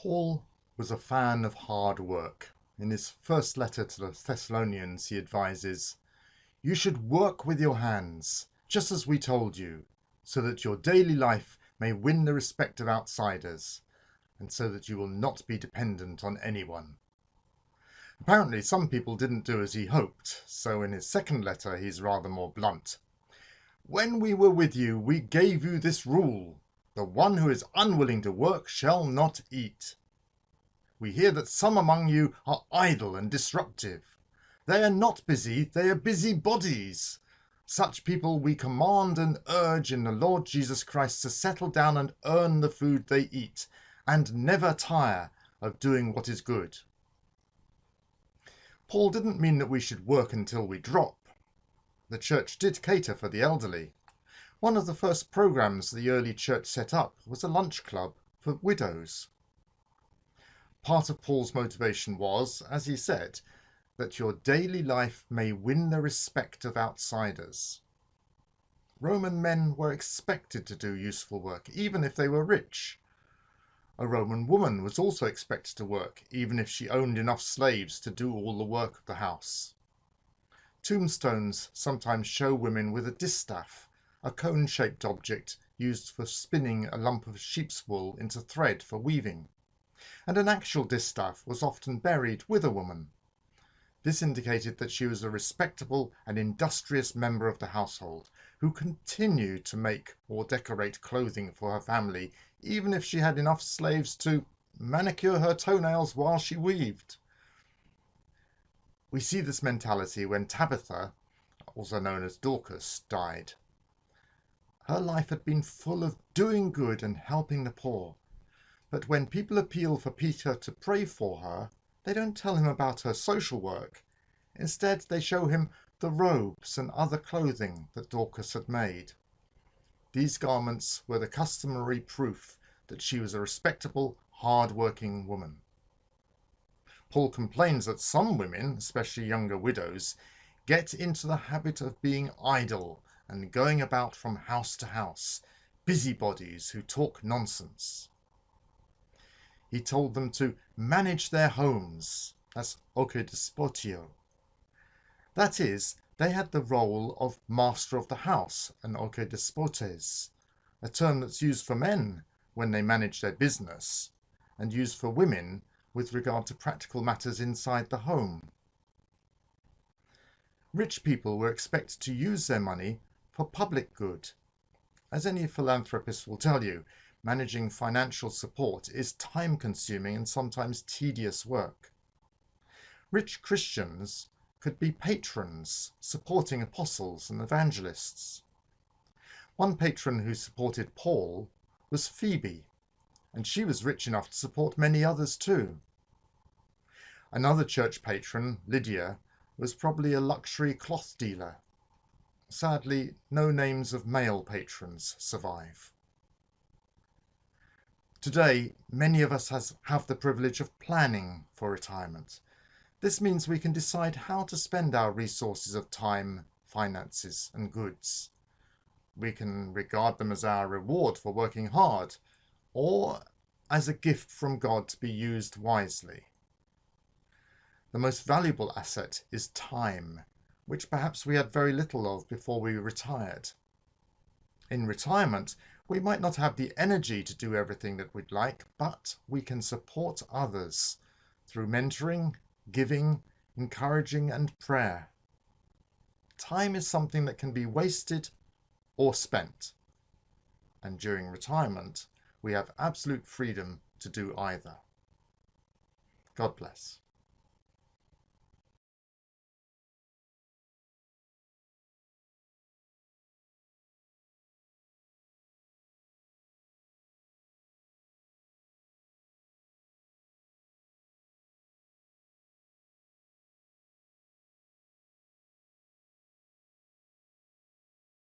Paul was a fan of hard work. In his first letter to the Thessalonians, he advises, "You should work with your hands, just as we told you, so that your daily life may win the respect of outsiders, and so that you will not be dependent on anyone." Apparently, some people didn't do as he hoped, so in his second letter, he's rather more blunt. "When we were with you, we gave you this rule. The one who is unwilling to work shall not eat. We hear that some among you are idle and disruptive. They are not busy, they are busybodies. Such people we command and urge in the Lord Jesus Christ to settle down and earn the food they eat, and never tire of doing what is good." Paul didn't mean that we should work until we drop. The church did cater for the elderly. One of the first programs the early church set up was a lunch club for widows. Part of Paul's motivation was, as he said, that your daily life may win the respect of outsiders. Roman men were expected to do useful work, even if they were rich. A Roman woman was also expected to work, even if she owned enough slaves to do all the work of the house. Tombstones sometimes show women with a distaff, a cone-shaped object used for spinning a lump of sheep's wool into thread for weaving, and an actual distaff was often buried with a woman. This indicated that she was a respectable and industrious member of the household, who continued to make or decorate clothing for her family, even if she had enough slaves to manicure her toenails while she weaved. We see this mentality when Tabitha, also known as Dorcas, died. Her life had been full of doing good and helping the poor. But when people appeal for Peter to pray for her, they don't tell him about her social work. Instead, they show him the robes and other clothing that Dorcas had made. These garments were the customary proof that she was a respectable, hard-working woman. Paul complains that some women, especially younger widows, get into the habit of being idle and going about from house to house, busybodies who talk nonsense. He told them to manage their homes, as okedespotio. That is, they had the role of master of the house, an okedespotes, a term that's used for men when they manage their business, and used for women with regard to practical matters inside the home. Rich people were expected to use their money for public good. As any philanthropist will tell you, managing financial support is time-consuming and sometimes tedious work. Rich Christians could be patrons, supporting apostles and evangelists. One patron who supported Paul was Phoebe, and she was rich enough to support many others too. Another church patron, Lydia, was probably a luxury cloth dealer. Sadly, no names of male patrons survive. Today, many of us have the privilege of planning for retirement. This means we can decide how to spend our resources of time, finances, and goods. We can regard them as our reward for working hard, or as a gift from God to be used wisely. The most valuable asset is time, which perhaps we had very little of before we retired. In retirement, we might not have the energy to do everything that we'd like, but we can support others through mentoring, giving, encouraging, and prayer. Time is something that can be wasted or spent, and during retirement, we have absolute freedom to do either. God bless.